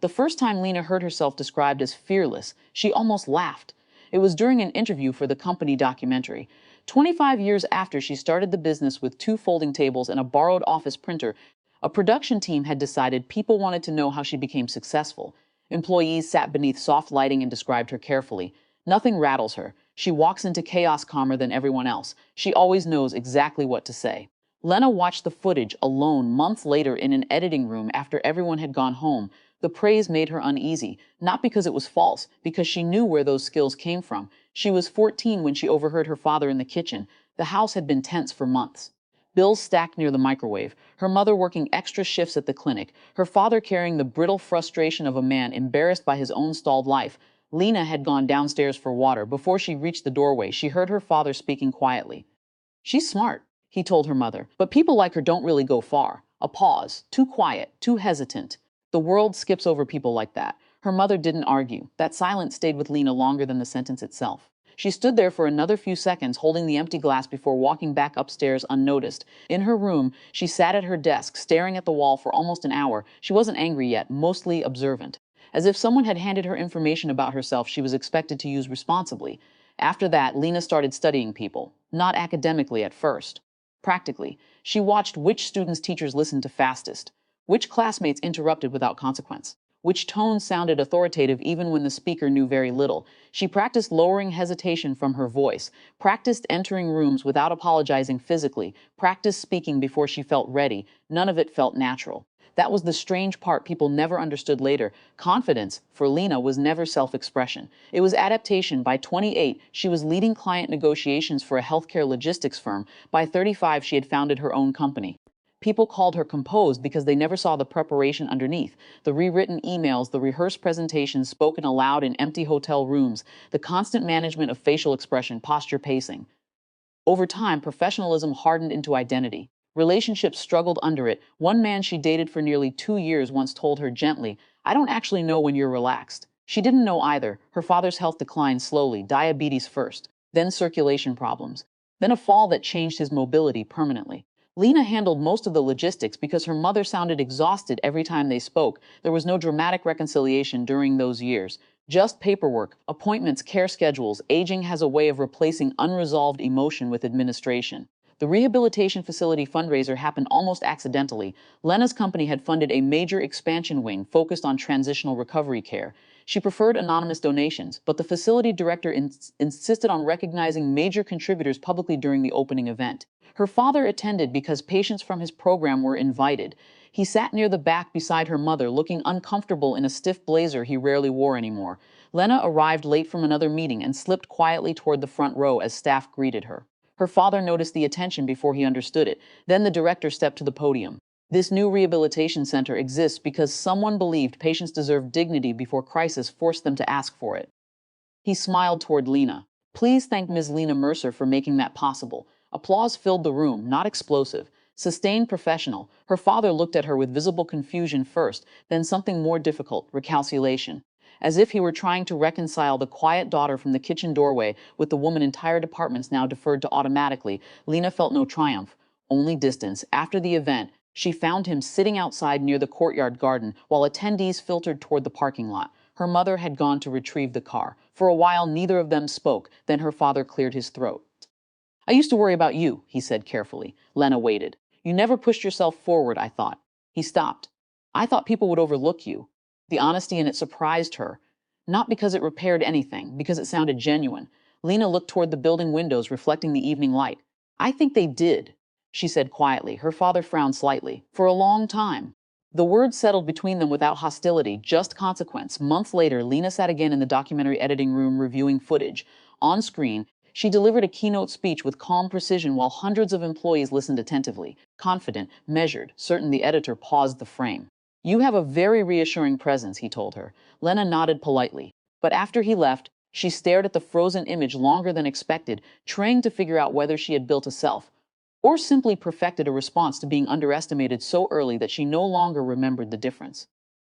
The first time Lena heard herself described as fearless, she almost laughed. It was during an interview for the company documentary. 25 years after she started the business with 2 folding tables and a borrowed office printer, a production team had decided people wanted to know how she became successful. Employees sat beneath soft lighting and described her carefully. Nothing rattles her. She walks into chaos calmer than everyone else. She always knows exactly what to say. Lena watched the footage alone months later in an editing room after everyone had gone home. The praise made her uneasy, not because it was false, because she knew where those skills came from. She was 14 when she overheard her father in the kitchen. The house had been tense for months. Bills stacked near the microwave, her mother working extra shifts at the clinic, her father carrying the brittle frustration of a man embarrassed by his own stalled life. Lena had gone downstairs for water. Before she reached the doorway, she heard her father speaking quietly. "She's smart," he told her mother, "but people like her don't really go far." A pause, too quiet, too hesitant. The world skips over people like that. Her mother didn't argue. That silence stayed with Lena longer than the sentence itself. She stood there for another few seconds, holding the empty glass before walking back upstairs unnoticed. In her room, she sat at her desk, staring at the wall for almost an hour. She wasn't angry yet, mostly observant. As if someone had handed her information about herself she was expected to use responsibly. After that, Lena started studying people. Not academically at first. Practically. She watched which students teachers listened to fastest, which classmates interrupted without consequence, which tones sounded authoritative even when the speaker knew very little. She practiced lowering hesitation from her voice, practiced entering rooms without apologizing physically, practiced speaking before she felt ready. None of it felt natural. That was the strange part people never understood later. Confidence, for Lena, was never self-expression. It was adaptation. By 28, she was leading client negotiations for a healthcare logistics firm. By 35, she had founded her own company. People called her composed because they never saw the preparation underneath. The rewritten emails, the rehearsed presentations spoken aloud in empty hotel rooms, the constant management of facial expression, posture, pacing. Over time, professionalism hardened into identity. Relationships struggled under it. One man she dated for nearly 2 years once told her gently, "I don't actually know when you're relaxed." She didn't know either. Her father's health declined slowly, diabetes first, then circulation problems, then a fall that changed his mobility permanently. Lena handled most of the logistics because her mother sounded exhausted every time they spoke. There was no dramatic reconciliation during those years. Just paperwork, appointments, care schedules. Aging has a way of replacing unresolved emotion with administration. The rehabilitation facility fundraiser happened almost accidentally. Lena's company had funded a major expansion wing focused on transitional recovery care. She preferred anonymous donations, but the facility director insisted on recognizing major contributors publicly during the opening event. Her father attended because patients from his program were invited. He sat near the back beside her mother, looking uncomfortable in a stiff blazer he rarely wore anymore. Lena arrived late from another meeting and slipped quietly toward the front row as staff greeted her. Her father noticed the attention before he understood it. Then the director stepped to the podium. "This new rehabilitation center exists because someone believed patients deserved dignity before crisis forced them to ask for it." He smiled toward Lena. "Please thank Ms. Lena Mercer for making that possible." Applause filled the room, not explosive. Sustained, professional. Her father looked at her with visible confusion first, then something more difficult, recalculation. As if he were trying to reconcile the quiet daughter from the kitchen doorway with the woman entire departments now deferred to automatically. Lena felt no triumph, only distance. After the event, she found him sitting outside near the courtyard garden while attendees filtered toward the parking lot. Her mother had gone to retrieve the car. For a while, neither of them spoke. Then her father cleared his throat. "I used to worry about you," he said carefully. Lena waited. "You never pushed yourself forward, I thought." He stopped. "I thought people would overlook you." The honesty in it surprised her. Not because it repaired anything, because it sounded genuine. Lena looked toward the building windows reflecting the evening light. "I think they did," she said quietly. Her father frowned slightly. "For a long time." The words settled between them without hostility, just consequence. Months later, Lena sat again in the documentary editing room reviewing footage. On screen, she delivered a keynote speech with calm precision while hundreds of employees listened attentively. Confident, measured, certain the editor paused the frame. "You have a very reassuring presence," he told her. Lena nodded politely. But after he left, she stared at the frozen image longer than expected, trying to figure out whether she had built a self, or simply perfected a response to being underestimated so early that she no longer remembered the difference.